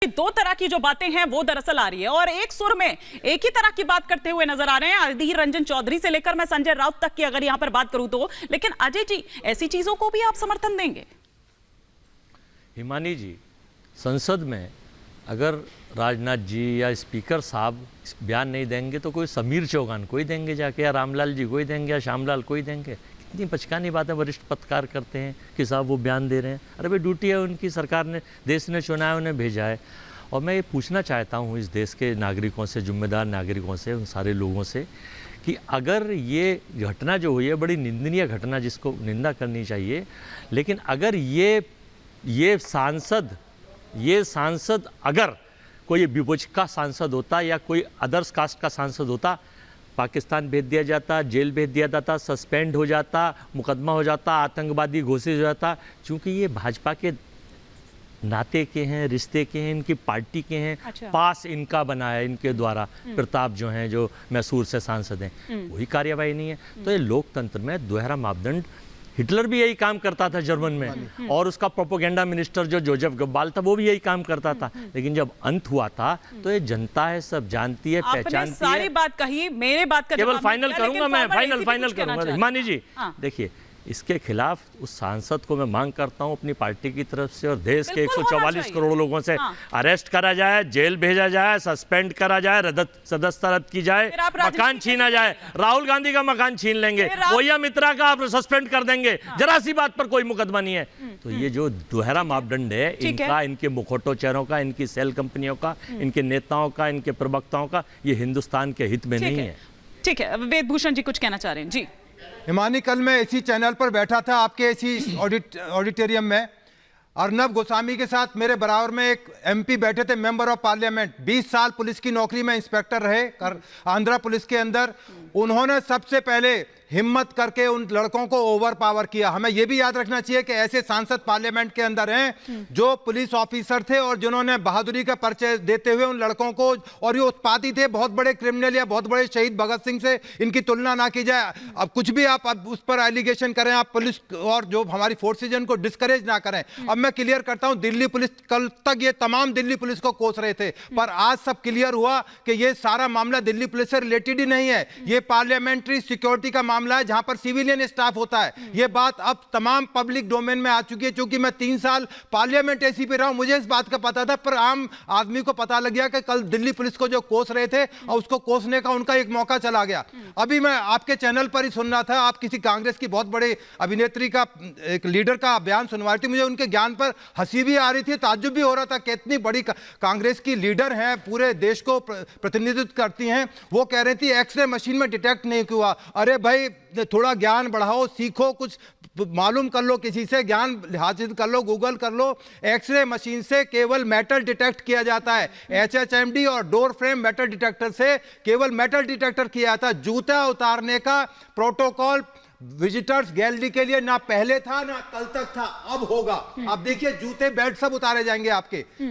दो तरह की जो बातें हैं वो दरअसल आ रही है और एक सुर में एक ही तरह की बात करते हुए नजर आ रहे हैं अधीर रंजन चौधरी से लेकर मैं संजय राउत तक की अगर यहां पर बात करूं तो। लेकिन अजय जी, ऐसी चीजों को भी आप समर्थन देंगे? हिमानी जी, संसद में अगर राजनाथ जी या स्पीकर साहब बयान नहीं देंगे तो कोई समीर चौहान को ही देंगे जाके, या रामलाल जी को ही देंगे, या श्यामलाल को ही देंगे। कितनी बचकानी बातें वरिष्ठ पत्रकार करते हैं कि साहब वो बयान दे रहे हैं। अरे भाई, ड्यूटी है उनकी, सरकार ने, देश ने चुना है, उन्हें भेजा है। और मैं ये पूछना चाहता हूँ इस देश के नागरिकों से, जिम्मेदार नागरिकों से, उन सारे लोगों से कि अगर ये घटना जो हुई है बड़ी निंदनीय घटना, जिसको निंदा करनी चाहिए, लेकिन अगर ये सांसद अगर कोई विपक्ष का सांसद होता या कोई अदर्स कास्ट का सांसद होता, पाकिस्तान भेज दिया जाता, जेल भेज दिया जाता, सस्पेंड हो जाता, मुकदमा हो जाता, आतंकवादी घोषित हो जाता। क्योंकि ये भाजपा के नाते के हैं, रिश्ते के हैं, इनकी पार्टी के हैं। अच्छा। पास इनका बना है, इनके द्वारा प्रताप जो हैं, जो मैसूर से सांसद हैं, वही कार्यवाही नहीं है। तो ये लोकतंत्र में दोहरा मापदंड, हिटलर भी यही काम करता था जर्मन में, और उसका प्रोपोगेंडा मिनिस्टर जो जोसेफ गब्बाल था वो भी यही काम करता था। लेकिन जब अंत हुआ था तो ये जनता है, सब जानती है, पहचानती है। सारी बात कही, मेरे बात का केवल फाइनल करूंगा मैं, फाइनल करूंगा हिमानी जी। हाँ। देखिए, इसके खिलाफ उस सांसद को मैं मांग करता हूं अपनी पार्टी की तरफ से, और देश के 144 करोड़ लोगों से अरेस्ट करा जाए, जेल भेजा जाए, सस्पेंड करा जाए, सदस्यता रद्द की जाए, मकान छीना जाए। राहुल गांधी का मकान छीन लेंगे, ओया मित्रा का आप सस्पेंड कर देंगे, जरा सी बात पर कोई मुकदमा नहीं है। तो ये जो दोहरा मापदंड है इनका, इनके मुखौटो चेहरों का, इनकी सेल कंपनियों का, इनके नेताओं का, इनके प्रवक्ताओं का, ये हिंदुस्तान के हित में नहीं है। ठीक है, वेद भूषण जी कुछ कहना चाह रहे हैं जी। हिमानी, कल मैं इसी चैनल पर बैठा था, आपके इसी ऑडिटोरियम में। अर्नब गोस्वामी के साथ मेरे बराबर में एक एमपी बैठे थे, मेंबर ऑफ पार्लियामेंट, 20 साल पुलिस की नौकरी में इंस्पेक्टर रहे आंध्र पुलिस के अंदर। उन्होंने सबसे पहले हिम्मत करके उन लड़कों को ओवर पावर किया। हमें यह भी याद रखना चाहिए कि ऐसे सांसद पार्लियामेंट के अंदर हैं जो पुलिस ऑफिसर थे और जिन्होंने बहादुरी का परिचय देते हुए उन लड़कों को, और ये उत्पाती थे, बहुत बड़े क्रिमिनल या बहुत बड़े शहीद भगत सिंह से इनकी तुलना ना की जाए। अब कुछ भी आप अब उस पर एलिगेशन करें, आप पुलिस और जो हमारी फोर्सेज उनको डिस्करेज ना करें। अब मैं क्लियर करता हूं, दिल्ली पुलिस, कल तक ये तमाम दिल्ली पुलिस को कोस रहे थे, पर आज सब क्लियर हुआ कि ये सारा मामला दिल्ली पुलिस से रिलेटेड ही नहीं है। ये पार्लियामेंट्री सिक्योरिटी का मामला है, जहां पर सिविलियन स्टाफ होता है। ये बात अब तमाम पब्लिक डोमेन में आ चुकी है। चूंकि मैं 3 साल पार्लियामेंट एसी पे रहा हूं, मुझे इस बात का पता था, पर आम आदमी को पता लग गया कि कल दिल्ली पुलिस को जो कोस रहे थे और उसको कोसने का उनका एक मौका चला गया। अभी मैं आपके चैनल पर ही सुन रहा था, आप किसी कांग्रेस की बहुत बड़े अभिनेत्री का, एक लीडर का बयान सुनवा रही थी। मुझे उनके ज्ञान पर हंसी भी आ रही थी, ताज्जुब भी हो रहा था कि इतनी बड़ी कांग्रेस की लीडर हैं, पूरे देश को प्रतिनिधित्व करती हैं। वो कह रही थी एक्सरे मशीन में डिटेक्ट नहीं हुआ। अरे भाई, थोड़ा ज्ञान बढ़ाओ, सीखो, कुछ मालूम कर लो, किसी से ज्ञान हासिल कर लो, गूगल कर लो। एक्सरे मशीन से केवल मेटल डिटेक्ट किया जाता है, HHMD और डोर फ्रेम मेटल डिटेक्टर से केवल मेटल डिटेक्टर किया जाता है। जूता उतारने का प्रोटोकॉल विजिटर्स गैलरी के लिए ना पहले था ना कल तक था, अब होगा। अब देखिए, जूते बेल्ट सब उतारे जाएंगे आपके।